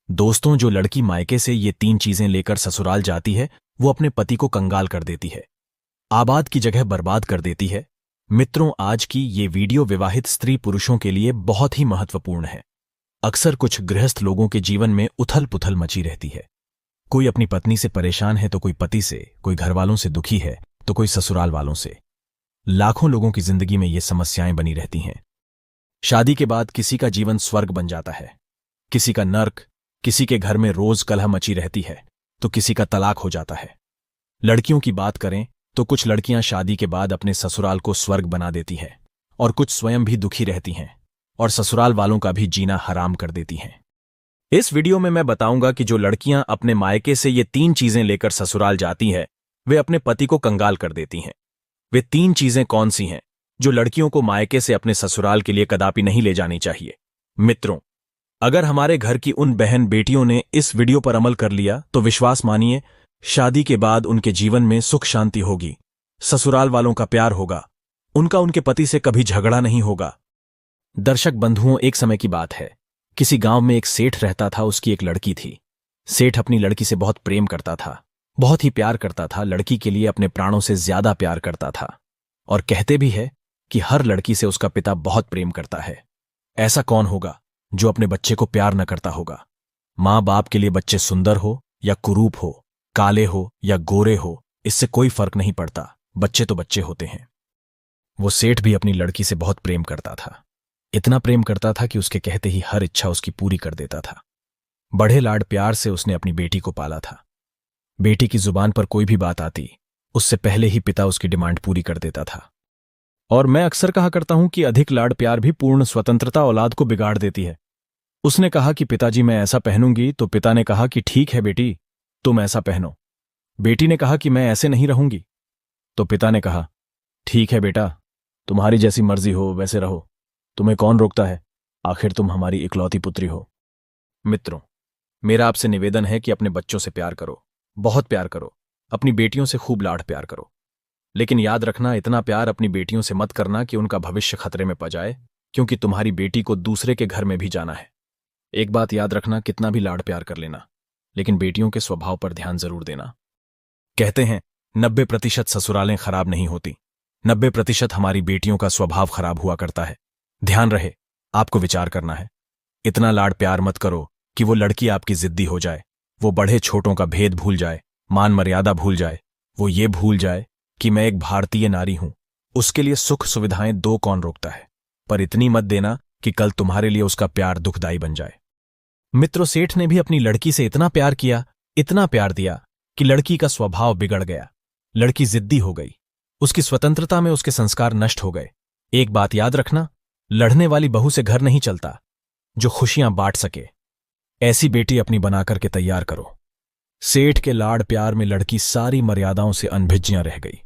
दोस्तों, जो लड़की मायके से ये 3 चीजें लेकर ससुराल जाती है वो अपने पति को कंगाल कर देती है, आबाद की जगह बर्बाद कर देती है। मित्रों, आज की ये वीडियो विवाहित स्त्री पुरुषों के लिए बहुत ही महत्वपूर्ण है। अक्सर कुछ गृहस्थ लोगों के जीवन में उथल पुथल मची रहती है। कोई अपनी पत्नी से परेशान है तो कोई पति से, कोई घरवालों से दुखी है तो कोई ससुराल वालों से। लाखों लोगों की जिंदगी में ये समस्याएं बनी रहती हैं। शादी के बाद किसी का जीवन स्वर्ग बन जाता है, किसी का नर्क। किसी के घर में रोज कलह मची रहती है तो किसी का तलाक हो जाता है। लड़कियों की बात करें तो कुछ लड़कियां शादी के बाद अपने ससुराल को स्वर्ग बना देती है और कुछ स्वयं भी दुखी रहती हैं और ससुराल वालों का भी जीना हराम कर देती हैं। इस वीडियो में मैं बताऊंगा कि जो लड़कियां अपने मायके से ये 3 चीजें लेकर ससुराल जाती हैं वे अपने पति को कंगाल कर देती हैं। वे 3 चीजें कौन सी हैं जो लड़कियों को मायके से अपने ससुराल के लिए कदापि नहीं ले जानी चाहिए। मित्रों, अगर हमारे घर की उन बहन बेटियों ने इस वीडियो पर अमल कर लिया तो विश्वास मानिए, शादी के बाद उनके जीवन में सुख शांति होगी, ससुराल वालों का प्यार होगा, उनके पति से कभी झगड़ा नहीं होगा। दर्शक बंधुओं, एक समय की बात है। किसी गांव में एक सेठ रहता था, उसकी एक लड़की थी। सेठ अपनी लड़की से बहुत प्रेम करता था, बहुत ही प्यार करता था, लड़की के लिए अपने प्राणों से ज्यादा प्यार करता था। और कहते भी है कि हर लड़की से उसका पिता बहुत प्रेम करता है। ऐसा कौन होगा जो अपने बच्चे को प्यार न करता होगा। मां बाप के लिए बच्चे सुंदर हो या कुरूप हो, काले हो या गोरे हो, इससे कोई फर्क नहीं पड़ता, बच्चे तो बच्चे होते हैं। वो सेठ भी अपनी लड़की से बहुत प्रेम करता था। इतना प्रेम करता था कि उसके कहते ही हर इच्छा उसकी पूरी कर देता था। बड़े लाड प्यार से उसने अपनी बेटी को पाला था। बेटी की जुबान पर कोई भी बात आती, उससे पहले ही पिता उसकी डिमांड पूरी कर देता था। और मैं अक्सर कहा करता हूं कि अधिक लाड प्यार भी पूर्ण स्वतंत्रता औलाद को बिगाड़ देती है। उसने कहा कि पिताजी मैं ऐसा पहनूंगी, तो पिता ने कहा कि ठीक है बेटी, तुम ऐसा पहनो। बेटी ने कहा कि मैं ऐसे नहीं रहूंगी, तो पिता ने कहा ठीक है बेटा, तुम्हारी जैसी मर्जी हो वैसे रहो, तुम्हें कौन रोकता है, आखिर तुम हमारी इकलौती पुत्री हो। मित्रों, मेरा आपसे निवेदन है कि अपने बच्चों से प्यार करो, बहुत प्यार करो, अपनी बेटियों से खूब लाड प्यार करो। लेकिन याद रखना, इतना प्यार अपनी बेटियों से मत करना कि उनका भविष्य खतरे में पड़ जाए, क्योंकि तुम्हारी बेटी को दूसरे के घर में भी जाना है। एक बात याद रखना, कितना भी लाड प्यार कर लेना, लेकिन बेटियों के स्वभाव पर ध्यान जरूर देना। कहते हैं 90% ससुरालें खराब नहीं होती, 90% हमारी बेटियों का स्वभाव खराब हुआ करता है। ध्यान रहे, आपको विचार करना है। इतना लाड प्यार मत करो कि वो लड़की आपकी जिद्दी हो जाए, वो बड़े छोटों का भेद भूल जाए, मान मर्यादा भूल जाए, वो ये भूल जाए कि मैं एक भारतीय नारी हूं, उसके लिए सुख सुविधाएं दो कौन रोकता है, पर इतनी मत देना कि कल तुम्हारे लिए उसका प्यार दुखदाई बन जाए। मित्रों, सेठ ने भी अपनी लड़की से इतना प्यार किया, इतना प्यार दिया कि लड़की का स्वभाव बिगड़ गया। लड़की जिद्दी हो गई, उसकी स्वतंत्रता में उसके संस्कार नष्ट हो गए। एक बात याद रखना, लड़ने वाली बहू से घर नहीं चलता, जो खुशियां बांट सके। ऐसी बेटी अपनी बनाकर के तैयार करो। सेठ के लाड प्यार में लड़की सारी मर्यादाओं से अनभिज्ञ रह गई।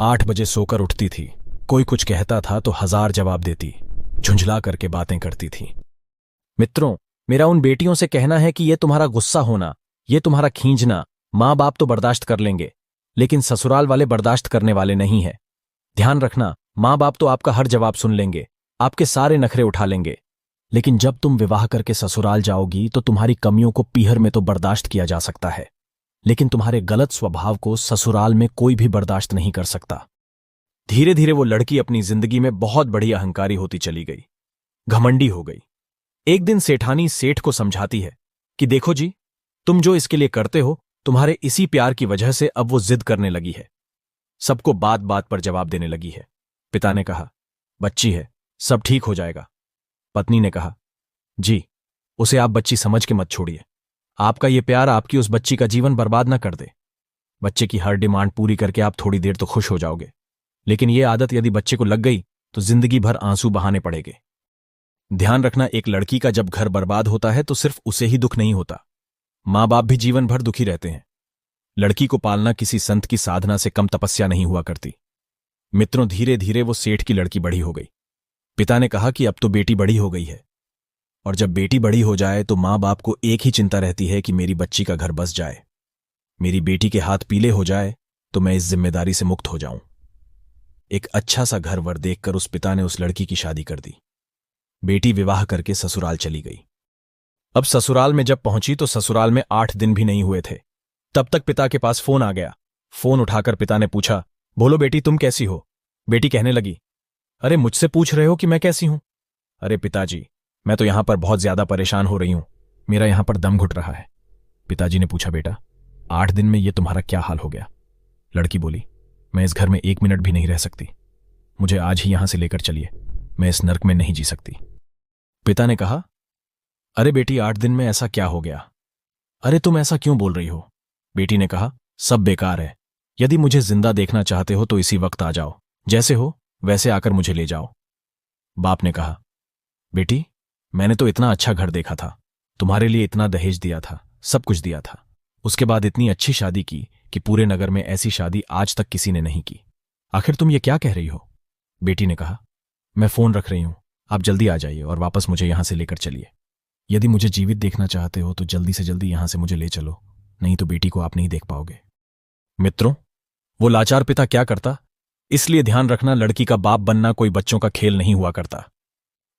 8 बजे सोकर उठती थी, कोई कुछ कहता था तो 1000 जवाब देती, झुंझला करके बातें करती थी। मित्रों, मेरा उन बेटियों से कहना है कि ये तुम्हारा गुस्सा होना, ये तुम्हारा खींचना, मां बाप तो बर्दाश्त कर लेंगे, लेकिन ससुराल वाले बर्दाश्त करने वाले नहीं है। ध्यान रखना, मां बाप तो आपका हर जवाब सुन लेंगे, आपके सारे नखरे उठा लेंगे, लेकिन जब तुम विवाह करके ससुराल जाओगी तो तुम्हारी कमियों को पीहर में तो बर्दाश्त किया जा सकता है, लेकिन तुम्हारे गलत स्वभाव को ससुराल में कोई भी बर्दाश्त नहीं कर सकता। धीरे धीरे वो लड़की अपनी जिंदगी में बहुत बड़ी अहंकारी होती चली गई, घमंडी हो गई। एक दिन सेठानी सेठ को समझाती है कि देखो जी, तुम जो इसके लिए करते हो, तुम्हारे इसी प्यार की वजह से अब वो जिद करने लगी है, सबको बात बात पर जवाब देने लगी है। पिता ने कहा बच्ची है, सब ठीक हो जाएगा। पत्नी ने कहा जी, उसे आप बच्ची समझ के मत छोड़िए, आपका ये प्यार आपकी उस बच्ची का जीवन बर्बाद ना कर दे। बच्चे की हर डिमांड पूरी करके आप थोड़ी देर तो खुश हो जाओगे, लेकिन ये आदत यदि बच्चे को लग गई तो जिंदगी भर आंसू बहाने पड़ेंगे। ध्यान रखना, एक लड़की का जब घर बर्बाद होता है तो सिर्फ उसे ही दुख नहीं होता, मां बाप भी जीवन भर दुखी रहते हैं। लड़की को पालना किसी संत की साधना से कम तपस्या नहीं हुआ करती। मित्रों, धीरे धीरे वो सेठ की लड़की बड़ी हो गई। पिता ने कहा कि अब तो बेटी बड़ी हो गई है, और जब बेटी बड़ी हो जाए तो मां बाप को एक ही चिंता रहती है कि मेरी बच्ची का घर बस जाए, मेरी बेटी के हाथ पीले हो जाए तो मैं इस जिम्मेदारी से मुक्त हो जाऊं। एक अच्छा सा घर वर देखकर उस पिता ने उस लड़की की शादी कर दी। बेटी विवाह करके ससुराल चली गई। अब ससुराल में जब पहुंची तो ससुराल में 8 दिन भी नहीं हुए थे। तब तक पिता के पास फोन आ गया। फोन उठाकर पिता ने पूछा, बोलो बेटी, तुम कैसी हो? बेटी कहने लगी, अरे मुझसे पूछ रहे हो कि मैं कैसी हूं? अरे पिताजी, मैं तो यहां पर बहुत ज्यादा परेशान हो रही हूं, मेरा यहां पर दम घुट रहा है। पिताजी ने पूछा, बेटा 8 दिन में ये तुम्हारा क्या हाल हो गया? लड़की बोली, मैं इस घर में 1 मिनट भी नहीं रह सकती, मुझे आज ही यहां से लेकर चलिए, मैं इस नर्क में नहीं जी सकती। पिता ने कहा, अरे बेटी 8 दिन में ऐसा क्या हो गया? अरे तुम ऐसा क्यों बोल रही हो? बेटी ने कहा, सब बेकार है, यदि मुझे जिंदा देखना चाहते हो तो इसी वक्त आ जाओ, जैसे हो वैसे आकर मुझे ले जाओ। बाप ने कहा, बेटी मैंने तो इतना अच्छा घर देखा था, तुम्हारे लिए इतना दहेज दिया था, सब कुछ दिया था, उसके बाद इतनी अच्छी शादी की कि पूरे नगर में ऐसी शादी आज तक किसी ने नहीं की, आखिर तुम ये क्या कह रही हो? बेटी ने कहा, मैं फोन रख रही हूं, आप जल्दी आ जाइए और वापस मुझे यहां से लेकर चलिए। यदि मुझे जीवित देखना चाहते हो तो जल्दी से जल्दी यहां से मुझे ले चलो, नहीं तो बेटी को आप नहीं देख पाओगे। मित्रों, वो लाचार पिता क्या करता? इसलिए ध्यान रखना, लड़की का बाप बनना कोई बच्चों का खेल नहीं हुआ करता।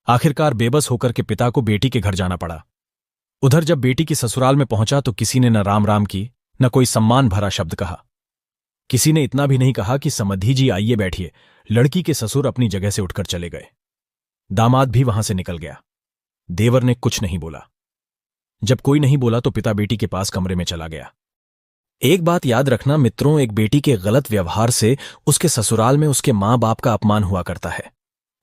आखिरकार बेबस होकर के पिता को बेटी के घर जाना पड़ा। उधर जब बेटी की ससुराल में पहुंचा तो किसी ने न राम राम की, न कोई सम्मान भरा शब्द कहा। किसी ने इतना भी नहीं कहा कि समधी जी आइए बैठिए। लड़की के ससुर अपनी जगह से उठकर चले गए। दामाद भी वहां से निकल गया। देवर ने कुछ नहीं बोला। जब कोई नहीं बोला तो पिता बेटी के पास कमरे में चला गया। एक बात याद रखना मित्रों, एक बेटी के गलत व्यवहार से उसके ससुराल में उसके मां बाप का अपमान हुआ करता है,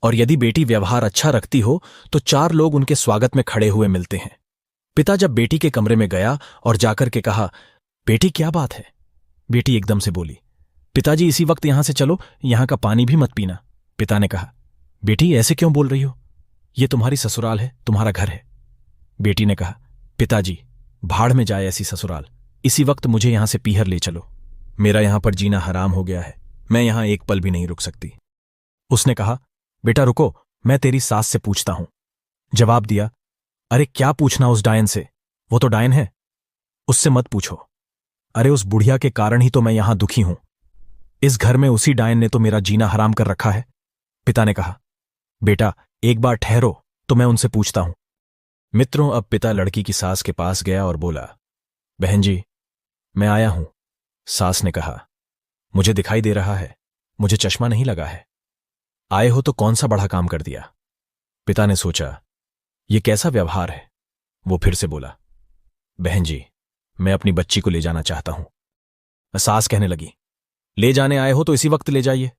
और यदि बेटी व्यवहार अच्छा रखती हो तो 4 लोग उनके स्वागत में खड़े हुए मिलते हैं। पिता जब बेटी के कमरे में गया और जाकर के कहा, बेटी क्या बात है? बेटी एकदम से बोली, पिताजी इसी वक्त यहां से चलो, यहां का पानी भी मत पीना। पिता ने कहा, बेटी ऐसे क्यों बोल रही हो? ये तुम्हारी ससुराल है, तुम्हारा घर है। बेटी ने कहा, पिताजी भाड़ में जाए ऐसी ससुराल, इसी वक्त मुझे यहां से पीहर ले चलो, मेरा यहां पर जीना हराम हो गया है, मैं यहां एक पल भी नहीं रुक सकती। उसने कहा, बेटा रुको, मैं तेरी सास से पूछता हूं। जवाब दिया, अरे क्या पूछना उस डायन से, वो तो डायन है, उससे मत पूछो। अरे उस बुढ़िया के कारण ही तो मैं यहां दुखी हूं, इस घर में उसी डायन ने तो मेरा जीना हराम कर रखा है। पिता ने कहा, बेटा एक बार ठहरो तो मैं उनसे पूछता हूं। मित्रों, अब पिता लड़की की सास के पास गया और बोला, बहन जी मैं आया हूं। सास ने कहा, मुझे दिखाई दे रहा है, मुझे चश्मा नहीं लगा है, आए हो तो कौन सा बड़ा काम कर दिया। पिता ने सोचा, ये कैसा व्यवहार है। वो फिर से बोला, बहन जी मैं अपनी बच्ची को ले जाना चाहता हूं। सास कहने लगी, ले जाने आए हो तो इसी वक्त ले जाइए,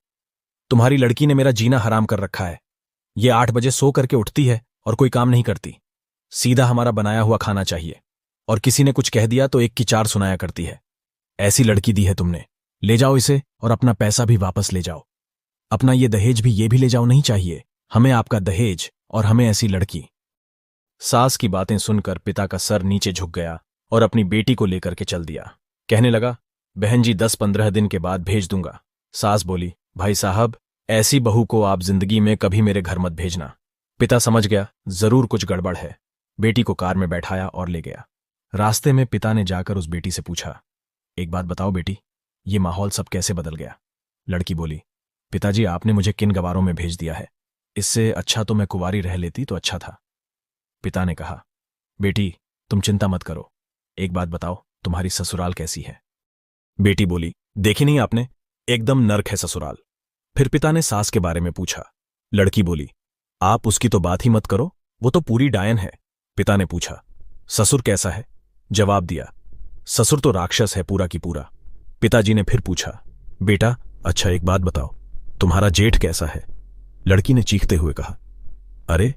तुम्हारी लड़की ने मेरा जीना हराम कर रखा है, ये 8 बजे सो करके उठती है और कोई काम नहीं करती, सीधा हमारा बनाया हुआ खाना चाहिए, और किसी ने कुछ कह दिया तो 1 की 4 सुनाया करती है। ऐसी लड़की दी है तुमने, ले जाओ इसे और अपना पैसा भी वापस ले जाओ, अपना ये दहेज भी, ये भी ले जाओ, नहीं चाहिए हमें आपका दहेज और हमें ऐसी लड़की। सास की बातें सुनकर पिता का सर नीचे झुक गया और अपनी बेटी को लेकर के चल दिया। कहने लगा, बहन जी 10-15 दिन के बाद भेज दूंगा। सास बोली, भाई साहब ऐसी बहू को आप जिंदगी में कभी मेरे घर मत भेजना। पिता समझ गया जरूर कुछ गड़बड़ है, बेटी को कार में बैठाया और ले गया। रास्ते में पिता ने जाकर उस बेटी से पूछा, एक बात बताओ बेटी, ये माहौल सब कैसे बदल गया? लड़की बोली, पिताजी आपने मुझे किन गवारों में भेज दिया है, इससे अच्छा तो मैं कुंवारी रह लेती तो अच्छा था। पिता ने कहा, बेटी तुम चिंता मत करो, एक बात बताओ तुम्हारी ससुराल कैसी है? बेटी बोली, देखी नहीं आपने, एकदम नर्क है ससुराल। फिर पिता ने सास के बारे में पूछा। लड़की बोली, आप उसकी तो बात ही मत करो, वो तो पूरी डायन है। पिता ने पूछा, ससुर कैसा है? जवाब दिया, ससुर तो राक्षस है पूरा की पूरा। पिताजी ने फिर पूछा, बेटा अच्छा एक बात बताओ, तुम्हारा जेठ कैसा है? लड़की ने चीखते हुए कहा, अरे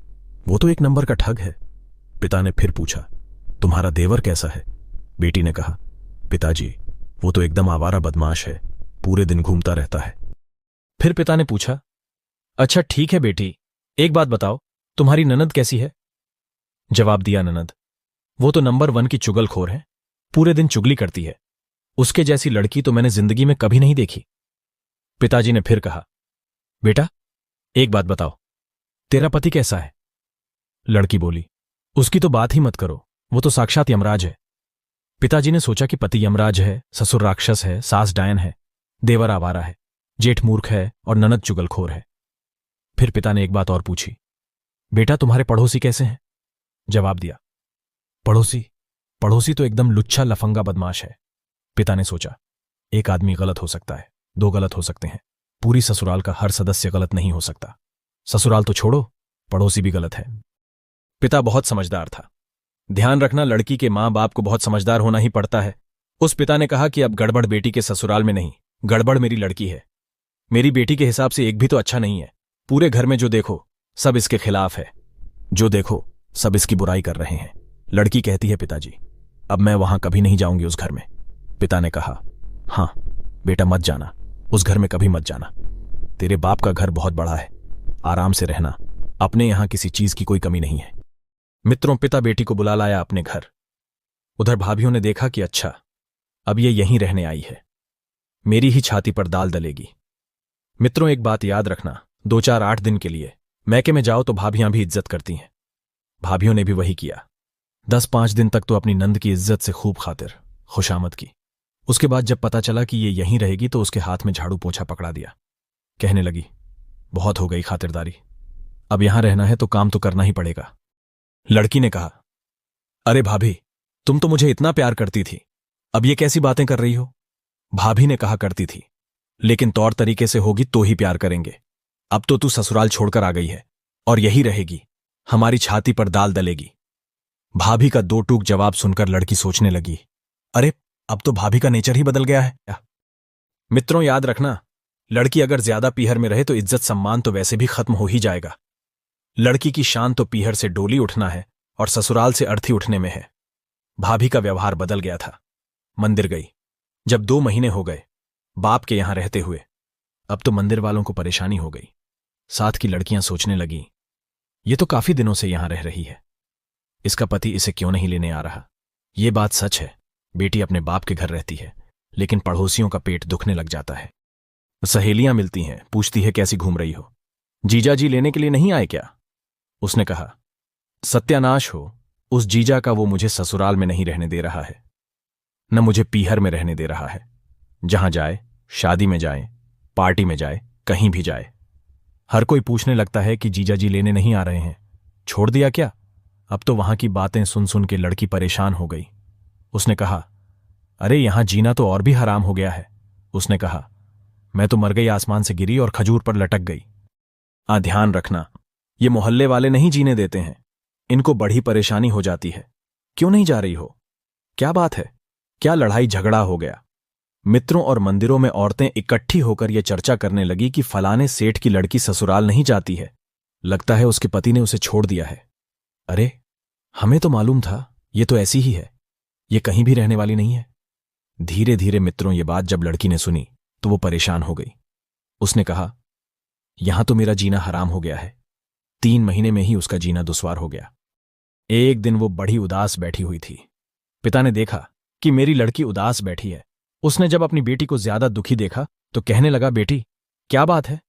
वो तो 1 नंबर का ठग है। पिता ने फिर पूछा, तुम्हारा देवर कैसा है? बेटी ने कहा, पिताजी वो तो एकदम आवारा बदमाश है, पूरे दिन घूमता रहता है। फिर पिता ने पूछा, अच्छा ठीक है बेटी, एक बात बताओ तुम्हारी ननद कैसी है? जवाब दिया, ननद वो तो नंबर 1 की चुगलखोर है, पूरे दिन चुगली करती है, उसके जैसी लड़की तो मैंने जिंदगी में कभी नहीं देखी। पिताजी ने फिर कहा, बेटा एक बात बताओ तेरा पति कैसा है? लड़की बोली, उसकी तो बात ही मत करो, वो तो साक्षात यमराज है। पिताजी ने सोचा कि पति यमराज है, ससुर राक्षस है, सास डायन है, देवर आवारा है, जेठ मूर्ख है और ननद चुगलखोर है। फिर पिता ने एक बात और पूछी, बेटा तुम्हारे पड़ोसी कैसे हैं? जवाब दिया, पड़ोसी पड़ोसी तो एकदम लुच्चा लफंगा बदमाश है। पिता ने सोचा, एक आदमी गलत हो सकता है, दो गलत हो सकते हैं, पूरी ससुराल का हर सदस्य गलत नहीं हो सकता। ससुराल तो छोड़ो, पड़ोसी भी गलत है। पिता बहुत समझदार था। ध्यान रखना, लड़की के मां बाप को बहुत समझदार होना ही पड़ता है। उस पिता ने कहा कि अब गड़बड़ बेटी के ससुराल में नहीं, गड़बड़ मेरी लड़की है। मेरी बेटी के हिसाब से एक भी तो अच्छा नहीं है। पूरे घर में जो देखो सब इसके खिलाफ है, जो देखो सब इसकी बुराई कर रहे हैं। लड़की कहती है, पिताजी अब मैं वहां कभी नहीं जाऊंगी उस घर में। पिता ने कहा, हां बेटा मत जाना, उस घर में कभी मत जाना। तेरे बाप का घर बहुत बड़ा है, आराम से रहना, अपने यहां किसी चीज की कोई कमी नहीं है। मित्रों, पिता बेटी को बुला लाया अपने घर। उधर भाभियों ने देखा कि अच्छा, अब ये यहीं रहने आई है, मेरी ही छाती पर दाल दलेगी। मित्रों, एक बात याद रखना, 2-4-8 दिन के लिए मैके में जाओ तो भाभियां भी इज्जत करती हैं। भाभियों ने भी वही किया। 10-5 दिन तक तो अपनी नंद की इज्जत से खूब खातिर खुशामद की। उसके बाद जब पता चला कि ये यहीं रहेगी तो उसके हाथ में झाड़ू पोछा पकड़ा दिया। कहने लगी, बहुत हो गई खातिरदारी, अब यहां रहना है तो काम तो करना ही पड़ेगा। लड़की ने कहा, अरे भाभी, तुम तो मुझे इतना प्यार करती थी, अब ये कैसी बातें कर रही हो? भाभी ने कहा, करती थी, लेकिन तौर तरीके से होगी तो ही प्यार करेंगे। अब तो तू ससुराल छोड़कर आ गई है और यही रहेगी, हमारी छाती पर दाल दलेगी। भाभी का दो टूक जवाब सुनकर लड़की सोचने लगी, अरे अब तो भाभी का नेचर ही बदल गया है क्या? मित्रों, याद रखना, लड़की अगर ज्यादा पीहर में रहे तो इज्जत सम्मान तो वैसे भी खत्म हो ही जाएगा। लड़की की शान तो पीहर से डोली उठना है और ससुराल से अर्थी उठने में है। भाभी का व्यवहार बदल गया था। मंदिर गई। जब 2 महीने हो गए बाप के यहां रहते हुए, अब तो मंदिर वालों को परेशानी हो गई। साथ की लड़कियां सोचने लगी, ये तो काफी दिनों से यहां रह रही है, इसका पति इसे क्यों नहीं लेने आ रहा? ये बात सच है, बेटी अपने बाप के घर रहती है, लेकिन पड़ोसियों का पेट दुखने लग जाता है। सहेलियां मिलती हैं, पूछती है कैसी घूम रही हो, जीजा जी लेने के लिए नहीं आए क्या? उसने कहा, सत्यानाश हो, उस जीजा का, वो मुझे ससुराल में नहीं रहने दे रहा है, न मुझे पीहर में रहने दे रहा है। जहां जाए, शादी में जाए, पार्टी में जाए, कहीं भी जाए, हर कोई पूछने लगता है कि जीजा जी लेने नहीं आ रहे हैं, छोड़ दिया क्या? अब तो वहां की बातें सुन सुन के लड़की परेशान हो गई। उसने कहा, अरे यहां जीना तो और भी हराम हो गया है। उसने कहा, मैं तो मर गई, आसमान से गिरी और खजूर पर लटक गई। ध्यान रखना, ये मोहल्ले वाले नहीं जीने देते हैं, इनको बड़ी परेशानी हो जाती है। क्यों नहीं जा रही हो? क्या बात है? क्या लड़ाई झगड़ा हो गया? मित्रों और मंदिरों में औरतें इकट्ठी होकर यह चर्चा करने लगी कि फलाने सेठ की लड़की ससुराल नहीं जाती है, लगता है उसके पति ने उसे छोड़ दिया है। अरे हमें तो मालूम था ये तो ऐसी ही है, ये कहीं भी रहने वाली नहीं है। धीरे धीरे मित्रों, ये बात जब लड़की ने सुनी तो वो परेशान हो गई। उसने कहा, यहां तो मेरा जीना हराम हो गया है। 3 महीने में ही उसका जीना दुश्वार हो गया। एक दिन वो बड़ी उदास बैठी हुई थी। पिता ने देखा कि मेरी लड़की उदास बैठी है। उसने जब अपनी बेटी को ज्यादा दुखी देखा तो कहने लगा, बेटी क्या बात है?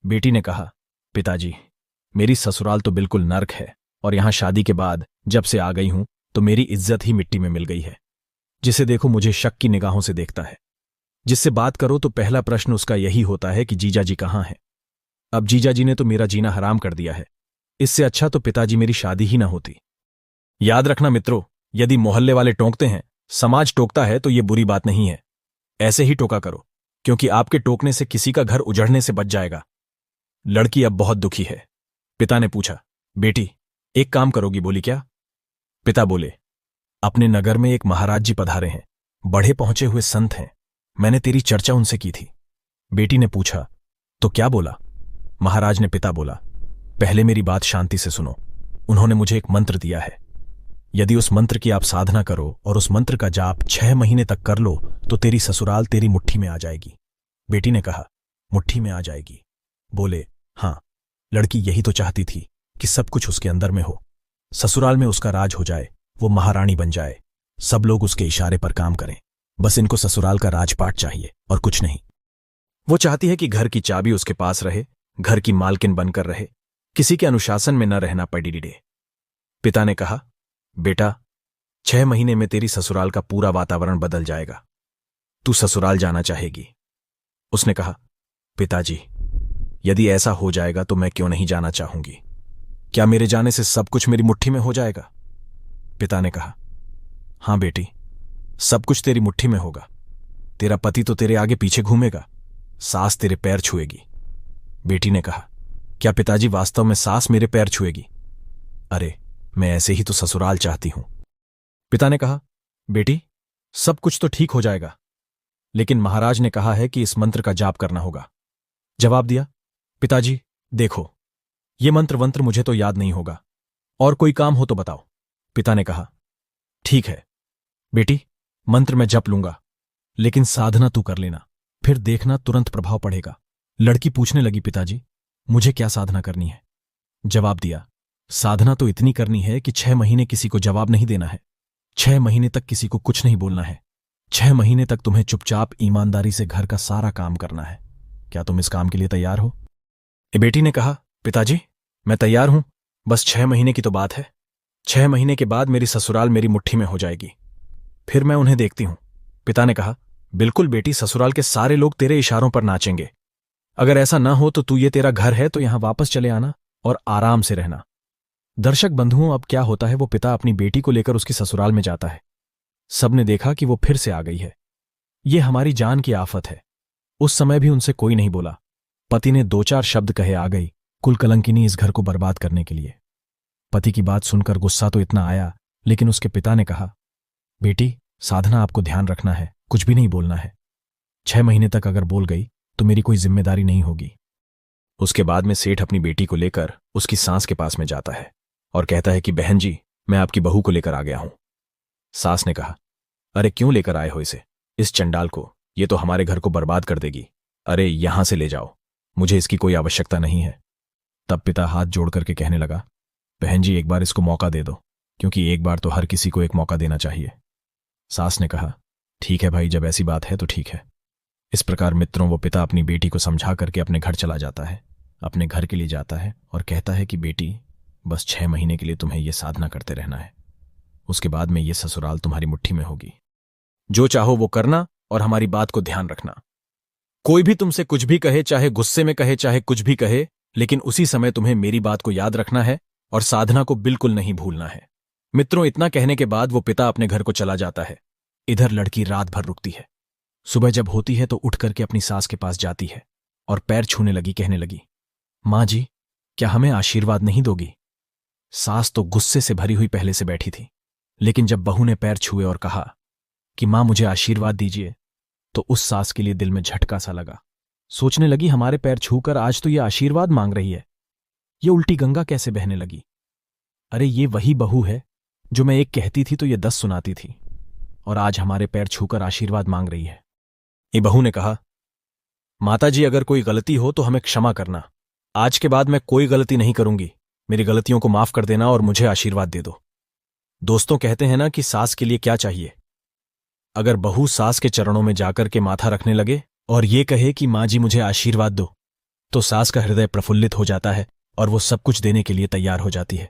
बेटी ने कहा, पिताजी मेरी ससुराल तो बिल्कुल नर्क है और यहां शादी के बाद जब से आ गई हूं तो मेरी इज्जत ही मिट्टी में मिल गई है। जिसे देखो मुझे शक की निगाहों से देखता है, जिससे बात करो तो पहला प्रश्न उसका यही होता है कि जीजाजी कहां हैं। अब जीजाजी ने तो मेरा जीना हराम कर दिया है, इससे अच्छा तो पिताजी मेरी शादी ही ना होती। याद रखना मित्रों, यदि मोहल्ले वाले टोकते हैं, समाज टोकता है तो ये बुरी बात नहीं है, ऐसे ही टोका करो, क्योंकि आपके टोकने से किसी का घर उजड़ने से बच जाएगा। लड़की अब बहुत दुखी है। पिता ने पूछा, बेटी एक काम करोगी? बोली, क्या? पिता बोले, अपने नगर में एक महाराज जी पधारे हैं, बड़े पहुंचे हुए संत हैं, मैंने तेरी चर्चा उनसे की थी। बेटी ने पूछा, तो क्या बोला? महाराज ने पिता बोला, पहले मेरी बात शांति से सुनो। उन्होंने मुझे एक मंत्र दिया है, यदि उस मंत्र की आप साधना करो और उस मंत्र का जाप 6 महीने तक कर लो तो तेरी ससुराल तेरी मुट्ठी में आ जाएगी। बेटी ने कहा, मुट्ठी में आ जाएगी? बोले, हां, लड़की यही तो चाहती थी कि सब कुछ उसके अंदर में हो, ससुराल में उसका राज हो जाए, वो महारानी बन जाए, सब लोग उसके इशारे पर काम करें। बस इनको ससुराल का राजपाट चाहिए और कुछ नहीं। वो चाहती है कि घर की चाबी उसके पास रहे, घर की मालकिन बनकर रहे, किसी के अनुशासन में न रहना पड़े। पिता ने कहा, बेटा 6 महीने में तेरी ससुराल का पूरा वातावरण बदल जाएगा, तू ससुराल जाना चाहेगी। उसने कहा, पिताजी यदि ऐसा हो जाएगा तो मैं क्यों नहीं जाना चाहूंगी, क्या मेरे जाने से सब कुछ मेरी मुट्ठी में हो जाएगा? पिता ने कहा, हाँ बेटी, सब कुछ तेरी मुट्ठी में होगा। तेरा पति तो तेरे आगे पीछे घूमेगा, सास तेरे पैर छुएगी। बेटी ने कहा, क्या पिताजी वास्तव में सास मेरे पैर छुएगी? अरे, मैं ऐसे ही तो ससुराल चाहती हूं। पिता ने कहा, बेटी, सब कुछ तो ठीक हो जाएगा, लेकिन महाराज ने कहा है कि इस मंत्र का जाप करना होगा। जवाब दिया, पिताजी देखो, ये मंत्र वंत्र मुझे तो याद नहीं होगा, और कोई काम हो तो बताओ। पिता ने कहा, ठीक है बेटी, मंत्र मैं जप लूंगा, लेकिन साधना तू कर लेना, फिर देखना तुरंत प्रभाव पड़ेगा। लड़की पूछने लगी, पिताजी मुझे क्या साधना करनी है? जवाब दिया, साधना तो इतनी करनी है कि 6 महीने किसी को जवाब नहीं देना है, 6 महीने तक किसी को कुछ नहीं बोलना है, 6 महीने तक तुम्हें चुपचाप ईमानदारी से घर का सारा काम करना है। क्या तुम इस काम के लिए तैयार हो? बेटी ने कहा, पिताजी मैं तैयार हूं, बस 6 महीने की तो बात है। 6 महीने के बाद मेरी ससुराल मेरी मुट्ठी में हो जाएगी, फिर मैं उन्हें देखती हूं। पिता ने कहा, बिल्कुल बेटी, ससुराल के सारे लोग तेरे इशारों पर नाचेंगे। अगर ऐसा ना हो तो तू, ये तेरा घर है तो यहां वापस चले आना और आराम से रहना। दर्शक बंधुओं, अब क्या होता है, वो पिता अपनी बेटी को लेकर उसकी ससुराल में जाता है। सबने देखा कि वो फिर से आ गई है। ये हमारी जान की आफत है। उस समय भी उनसे कोई नहीं बोला। पति ने 2-4 शब्द कहे, आ गई कुल कलंकिनी इस घर को बर्बाद करने के लिए। पति की बात सुनकर गुस्सा तो इतना आया, लेकिन उसके पिता ने कहा, बेटी साधना आपको ध्यान रखना है, कुछ भी नहीं बोलना है। 6 महीने तक अगर बोल गई तो मेरी कोई जिम्मेदारी नहीं होगी। उसके बाद में सेठ अपनी बेटी को लेकर उसकी सास के पास में जाता है और कहता है कि बहन जी, मैं आपकी बहू को लेकर आ गया हूं। सास ने कहा, अरे क्यों लेकर आए हो इसे, इस चंडाल को, ये तो हमारे घर को बर्बाद कर देगी। अरे यहां से ले जाओ, मुझे इसकी कोई आवश्यकता नहीं है। तब पिता हाथ जोड़ करके कहने लगा, बहन जी एक बार इसको मौका दे दो, क्योंकि एक बार तो हर किसी को एक मौका देना चाहिए। सास ने कहा, ठीक है भाई, जब ऐसी बात है तो ठीक है। इस प्रकार मित्रों, वो पिता अपनी बेटी को समझा करके अपने घर चला जाता है, अपने घर के लिए जाता है और कहता है कि बेटी बस 6 महीने के लिए तुम्हें यह साधना करते रहना है, उसके बाद में ये ससुराल तुम्हारी मुट्ठी में होगी। जो चाहो वो करना और हमारी बात को ध्यान रखना। कोई भी तुमसे कुछ भी कहे, चाहे गुस्से में कहे, चाहे कुछ भी कहे, लेकिन उसी समय तुम्हें मेरी बात को याद रखना है और साधना को बिल्कुल नहीं भूलना है। मित्रों, इतना कहने के बाद वो पिता अपने घर को चला जाता है। इधर लड़की रात भर रुकती है। सुबह जब होती है तो उठ करके अपनी सास के पास जाती है और पैर छूने लगी, कहने लगी, मां जी क्या हमें आशीर्वाद नहीं दोगी? सास तो गुस्से से भरी हुई पहले से बैठी थी, लेकिन जब बहू ने पैर छुए और कहा कि मां मुझे आशीर्वाद दीजिए, तो उस सास के लिए दिल में झटका सा लगा। सोचने लगी, हमारे पैर छूकर आज तो ये आशीर्वाद मांग रही है, ये उल्टी गंगा कैसे बहने लगी? अरे ये वही बहू है जो मैं एक कहती थी तो ये 10 सुनाती थी, और आज हमारे पैर छूकर आशीर्वाद मांग रही है। ये बहू ने कहा, माताजी अगर कोई गलती हो तो हमें क्षमा करना, आज के बाद मैं कोई गलती नहीं करूंगी, मेरी गलतियों को माफ कर देना और मुझे आशीर्वाद दे दो। दोस्तों, कहते हैं ना कि सास के लिए क्या चाहिए। अगर बहू सास के चरणों में जाकर के माथा रखने लगे और ये कहे कि मां जी मुझे आशीर्वाद दो, तो सास का हृदय प्रफुल्लित हो जाता है और वो सब कुछ देने के लिए तैयार हो जाती है।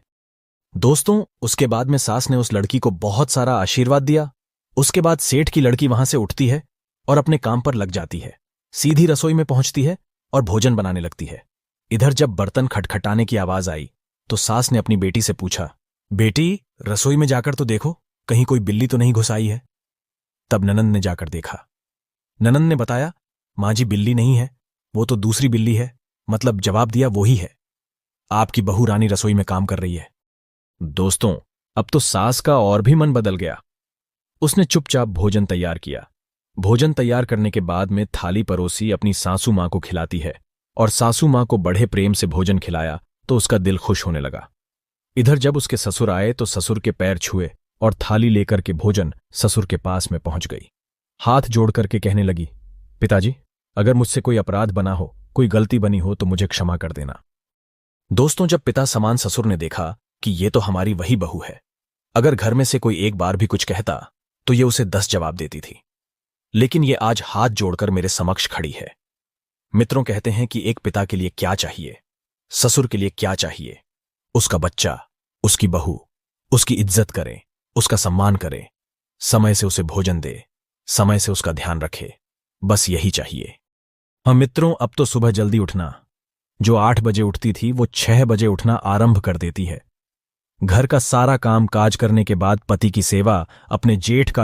दोस्तों, उसके बाद में सास ने उस लड़की को बहुत सारा आशीर्वाद दिया। उसके बाद सेठ की लड़की वहां से उठती है और अपने काम पर लग जाती है, सीधी रसोई में पहुंचती है और भोजन बनाने लगती है। इधर जब बर्तन खटखटाने की आवाज आई तो सास ने अपनी बेटी से पूछा, बेटी रसोई में जाकर तो देखो, कहीं कोई बिल्ली तो नहीं घुस आई है। तब ननंद ने जाकर देखा। ननंद ने बताया, मां जी बिल्ली नहीं है, वो तो दूसरी बिल्ली है। मतलब जवाब दिया, वो ही है, आपकी बहू रानी रसोई में काम कर रही है। दोस्तों, अब तो सास का और भी मन बदल गया। उसने चुपचाप भोजन तैयार किया। भोजन तैयार करने के बाद में थाली परोसी अपनी सासू मां को खिलाती है, और सासू मां को बड़े प्रेम से भोजन खिलाया तो उसका दिल खुश होने लगा। इधर जब उसके ससुर आए तो ससुर के पैर छुए और थाली लेकर के भोजन ससुर के पास में पहुंच गई। हाथ जोड़ करके कहने लगी, पिताजी अगर मुझसे कोई अपराध बना हो, कोई गलती बनी हो तो मुझे क्षमा कर देना। दोस्तों, जब पिता समान ससुर ने देखा कि ये तो हमारी वही बहू है, अगर घर में से कोई एक बार भी कुछ कहता तो ये उसे 10 जवाब देती थी, लेकिन ये आज हाथ जोड़कर मेरे समक्ष खड़ी है। मित्रों, कहते हैं कि एक पिता के लिए क्या चाहिए, ससुर के लिए क्या चाहिए, उसका बच्चा, उसकी बहू उसकी इज्जत करे, उसका सम्मान करे, समय से उसे भोजन दे, समय से उसका ध्यान रखे, बस यही चाहिए। हाँ मित्रों, अब तो सुबह जल्दी उठना, जो 8 बजे उठती थी वो 6 बजे उठना आरंभ कर देती है। घर का सारा काम काज करने के बाद पति की सेवा अपने जेठ का